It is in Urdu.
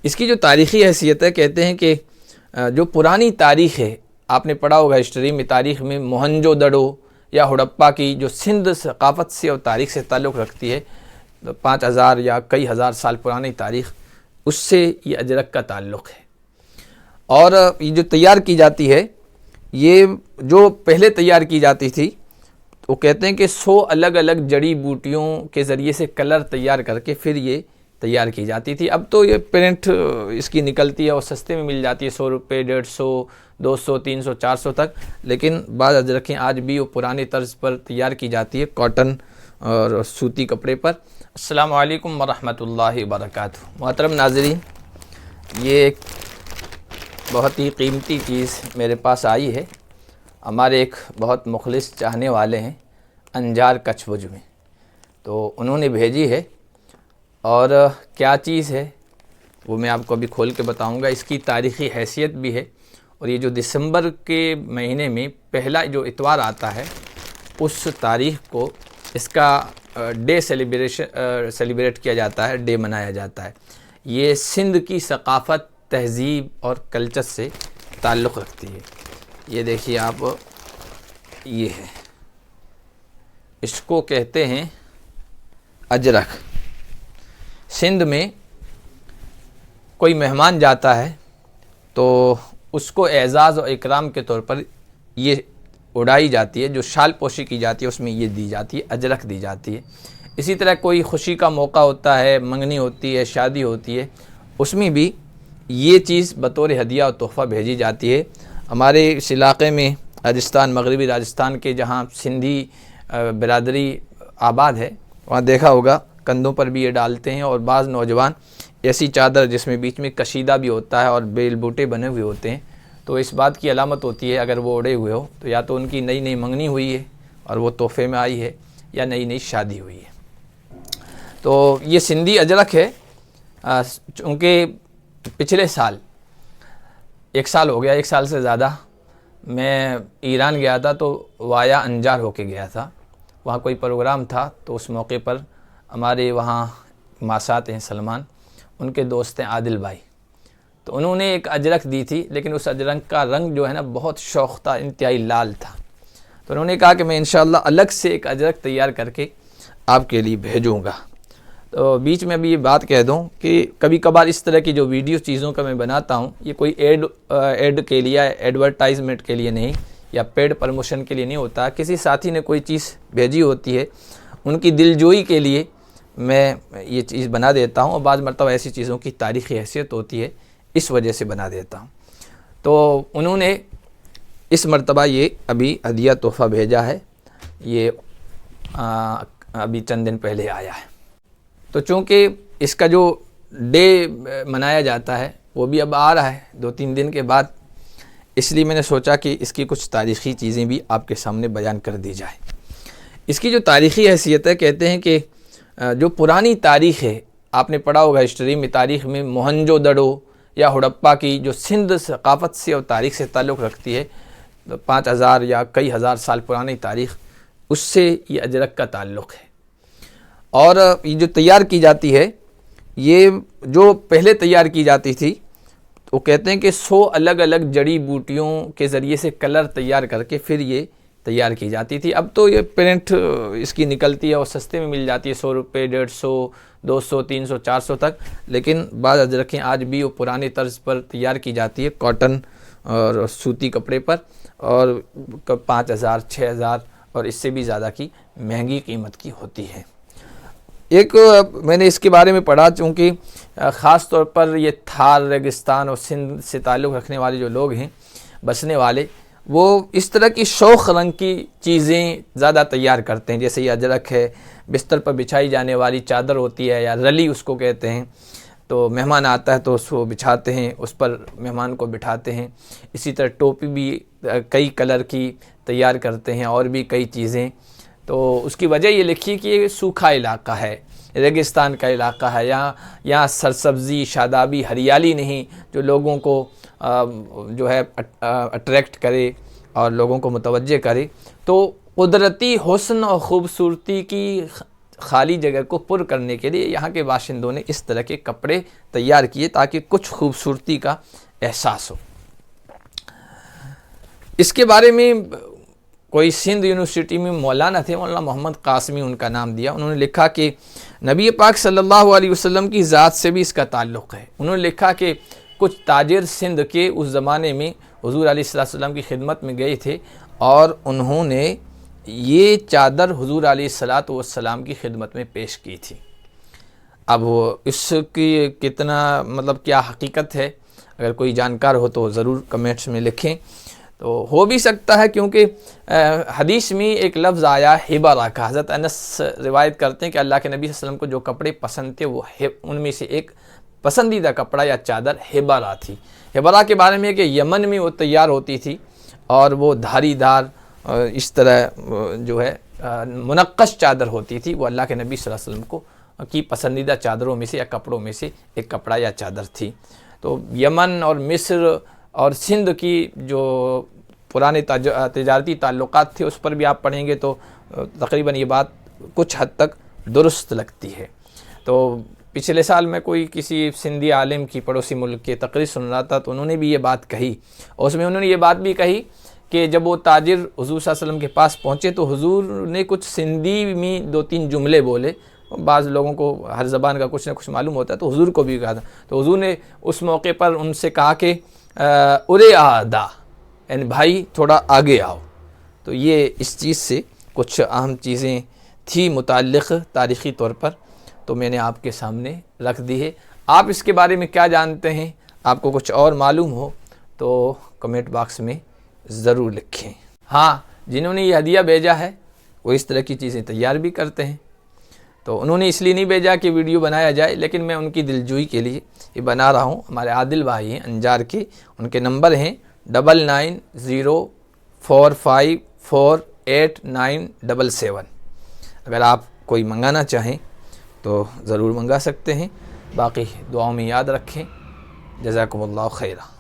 اس کی جو تاریخی حیثیت ہے، کہتے ہیں کہ جو پرانی تاریخ ہے، آپ نے پڑھا ہوگا ہسٹری میں، تاریخ میں موہنجو دڑو یا ہڑپا کی جو سندھ ثقافت سے اور تاریخ سے تعلق رکھتی ہے، 5000 یا کئی ہزار سال پرانی تاریخ، اس سے یہ اجرک کا تعلق ہے۔ اور یہ جو تیار کی جاتی ہے، یہ جو پہلے تیار کی جاتی تھی، وہ کہتے ہیں کہ 100 الگ الگ جڑی بوٹیوں کے ذریعے سے کلر تیار کر کے پھر یہ تیار کی جاتی تھی۔ اب تو یہ پرنٹ اس کی نکلتی ہے اور سستے میں مل جاتی ہے، 100 روپے، 150، 200، 300، 400 تک، لیکن بعض اجرکیں آج بھی وہ پرانے طرز پر تیار کی جاتی ہے، کاٹن اور سوتی کپڑے پر۔ السلام علیکم ورحمۃ اللہ وبرکاتہ۔ محترم ناظرین، یہ ایک بہت ہی قیمتی چیز میرے پاس آئی ہے، ہمارے ایک بہت مخلص چاہنے والے ہیں انجار کچھ بھج میں، تو انہوں نے بھیجی ہے، اور کیا چیز ہے وہ میں آپ کو ابھی کھول کے بتاؤں گا۔ اس کی تاریخی حیثیت بھی ہے، اور یہ جو دسمبر کے مہینے میں پہلا جو اتوار آتا ہے، اس تاریخ کو اس کا ڈے سیلیبریٹ کیا جاتا ہے، ڈے منایا جاتا ہے۔ یہ سندھ کی ثقافت، تہذیب اور کلچر سے تعلق رکھتی ہے۔ یہ دیکھیے آپ، یہ ہے، اس کو کہتے ہیں اجرک۔ سندھ میں کوئی مہمان جاتا ہے تو اس کو اعزاز و اکرام کے طور پر یہ اڑائی جاتی ہے، جو شال پوشی کی جاتی ہے اس میں یہ دی جاتی ہے، اجرک دی جاتی ہے۔ اسی طرح کوئی خوشی کا موقع ہوتا ہے، منگنی ہوتی ہے، شادی ہوتی ہے، اس میں بھی یہ چیز بطور ہدیہ و تحفہ بھیجی جاتی ہے۔ ہمارے اس علاقے میں راجستھان، مغربی راجستھان کے جہاں سندھی برادری آباد ہے، وہاں دیکھا ہوگا کندھوں پر بھی یہ ڈالتے ہیں، اور بعض نوجوان ایسی چادر جس میں بیچ میں کشیدہ بھی ہوتا ہے اور بیل بوٹے بنے ہوئے ہوتے ہیں، تو اس بات کی علامت ہوتی ہے اگر وہ اڑے ہوئے ہو تو یا تو ان کی نئی نئی منگنی ہوئی ہے اور وہ تحفے میں آئی ہے، یا نئی نئی شادی ہوئی ہے۔ تو یہ سندھی اجرک ہے، چونکہ پچھلے سال، 1 سال ہو گیا، 1 سال سے زیادہ، میں ایران گیا تھا تو وایا انجار ہو کے گیا تھا، وہاں کوئی پروگرام تھا، تو اس موقع پر ہمارے وہاں ماسات ہیں سلمان، ان کے دوست ہیں عادل بھائی، تو انہوں نے ایک اجرک دی تھی، لیکن اس اجرک کا رنگ جو ہے نا بہت شوخ تھا، انتہائی لال تھا، تو انہوں نے کہا کہ میں انشاءاللہ الگ سے ایک اجرک تیار کر کے آپ کے لیے بھیجوں گا۔ تو بیچ میں ابھی یہ بات کہہ دوں کہ کبھی کبھار اس طرح کی جو ویڈیو چیزوں کا میں بناتا ہوں، یہ کوئی ایڈ کے لیے، ایڈورٹائزمنٹ کے لیے نہیں، یا پیڈ پرموشن کے لیے نہیں ہوتا۔ کسی ساتھی نے کوئی چیز بھیجی ہوتی ہے، ان کی دلجوئی کے لیے میں یہ چیز بنا دیتا ہوں، اور بعض مرتبہ ایسی چیزوں کی تاریخی حیثیت ہوتی ہے، اس وجہ سے بنا دیتا ہوں۔ تو انہوں نے اس مرتبہ یہ ابھی ہدیہ تحفہ بھیجا ہے، یہ ابھی چند دن پہلے آیا ہے۔ تو چونکہ اس کا جو ڈے منایا جاتا ہے وہ بھی اب آ رہا ہے 2-3 دن کے بعد، اس لیے میں نے سوچا کہ اس کی کچھ تاریخی چیزیں بھی آپ کے سامنے بیان کر دی جائیں۔ اس کی جو تاریخی حیثیت ہے، کہتے ہیں کہ جو پرانی تاریخ ہے، آپ نے پڑھا ہوگا ہسٹری میں، تاریخ میں موہنجو دڑو یا ہڑپا کی جو سندھ ثقافت سے اور تاریخ سے تعلق رکھتی ہے، 5000 یا کئی ہزار سال پرانی تاریخ، اس سے یہ اجرک کا تعلق ہے۔ اور یہ جو تیار کی جاتی ہے، یہ جو پہلے تیار کی جاتی تھی، وہ کہتے ہیں کہ 100 الگ الگ جڑی بوٹیوں کے ذریعے سے کلر تیار کر کے پھر یہ تیار کی جاتی تھی۔ اب تو یہ پرنٹ اس کی نکلتی ہے اور سستے میں مل جاتی ہے، 100 روپے، 150، 200، 300، 400 تک، لیکن بعض اجرکیں آج بھی وہ پرانے طرز پر تیار کی جاتی ہے، کاٹن اور سوتی کپڑے پر، اور 5000، 6000 اور اس سے بھی زیادہ کی مہنگی قیمت کی ہوتی ہے۔ ایک میں نے اس کے بارے میں پڑھا، چونکہ خاص طور پر یہ تھار، ریگستان اور سندھ سے تعلق رکھنے والے جو لوگ ہیں، بسنے والے، وہ اس طرح کی شوخ رنگ کی چیزیں زیادہ تیار کرتے ہیں، جیسے یہ اجرک ہے، بستر پر بچھائی جانے والی چادر ہوتی ہے، یا رلی اس کو کہتے ہیں، تو مہمان آتا ہے تو اس کو بچھاتے ہیں، اس پر مہمان کو بٹھاتے ہیں۔ اسی طرح ٹوپی بھی کئی کلر کی تیار کرتے ہیں، اور بھی کئی چیزیں۔ تو اس کی وجہ یہ لکھی کہ یہ سوکھا علاقہ ہے، ریگستان کا علاقہ ہے، یہاں سرسبزی، شادابی، ہریالی نہیں، جو لوگوں کو جو ہے اٹریکٹ کرے اور لوگوں کو متوجہ کرے۔ تو قدرتی حسن اور خوبصورتی کی خالی جگہ کو پر کرنے کے لیے یہاں کے باشندوں نے اس طرح کے کپڑے تیار کیے تاکہ کچھ خوبصورتی کا احساس ہو۔ اس کے بارے میں کوئی سندھ یونیورسٹی میں مولانا تھے، مولانا محمد قاسمی ان کا نام دیا، انہوں نے لکھا کہ نبی پاک صلی اللہ علیہ وسلم کی ذات سے بھی اس کا تعلق ہے۔ انہوں نے لکھا کہ کچھ تاجر سندھ کے اس زمانے میں حضور علیہ السلام کی خدمت میں گئے تھے اور انہوں نے یہ چادر حضور علیہ السلام کی خدمت میں پیش کی تھی۔ اب اس کی کتنا مطلب کیا حقیقت ہے، اگر کوئی جانکار ہو تو ضرور کمنٹس میں لکھیں۔ تو ہو بھی سکتا ہے کیونکہ حدیث میں ایک لفظ آیا ہبرا کا، حضرت انس روایت کرتے ہیں کہ اللہ کے نبی صلی اللہ علیہ وسلم کو جو کپڑے پسند تھے وہ ان میں سے ایک پسندیدہ کپڑا یا چادر ہبرا تھی۔ ہبرا کے بارے میں کہ یمن میں وہ تیار ہوتی تھی اور وہ دھاری دار اس طرح جو ہے منقش چادر ہوتی تھی، وہ اللہ کے نبی صلی اللہ علیہ وسلم کو کی پسندیدہ چادروں میں سے یا کپڑوں میں سے ایک کپڑا یا چادر تھی۔ تو یمن اور مصر اور سندھ کی جو پرانے تجارتی تعلقات تھے اس پر بھی آپ پڑھیں گے تو تقریباً یہ بات کچھ حد تک درست لگتی ہے۔ تو پچھلے سال میں کوئی کسی سندھی عالم کی پڑوسی ملک کے تقریر سن رہا تھا تو انہوں نے بھی یہ بات کہی، اور اس میں انہوں نے یہ بات بھی کہی کہ جب وہ تاجر حضور صلی اللہ علیہ وسلم کے پاس پہنچے تو حضور نے کچھ سندھی میں 2-3 جملے بولے۔ بعض لوگوں کو ہر زبان کا کچھ نہ کچھ معلوم ہوتا ہے تو حضور کو بھی کہا تھا، تو حضور نے اس موقع پر ان سے کہا کہ ارے آدا، یعنی بھائی تھوڑا آگے آؤ۔ تو یہ اس چیز سے کچھ اہم چیزیں تھی متعلق تاریخی طور پر، تو میں نے آپ کے سامنے رکھ دی ہے۔ آپ اس کے بارے میں کیا جانتے ہیں، آپ کو کچھ اور معلوم ہو تو کمنٹ باکس میں ضرور لکھیں۔ ہاں، جنہوں نے یہ ہدیہ بھیجا ہے وہ اس طرح کی چیزیں تیار بھی کرتے ہیں، تو انہوں نے اس لیے نہیں بھیجا کہ ویڈیو بنایا جائے، لیکن میں ان کی دلجوئی کے لیے یہ بنا رہا ہوں۔ ہمارے عادل بھائی ہیں انجار کے، ان کے نمبر ہیں 9904548977۔ اگر آپ کوئی منگانا چاہیں تو ضرور منگا سکتے ہیں۔ باقی دعاؤں میں یاد رکھیں۔ جزاکم اللہ خیرہ۔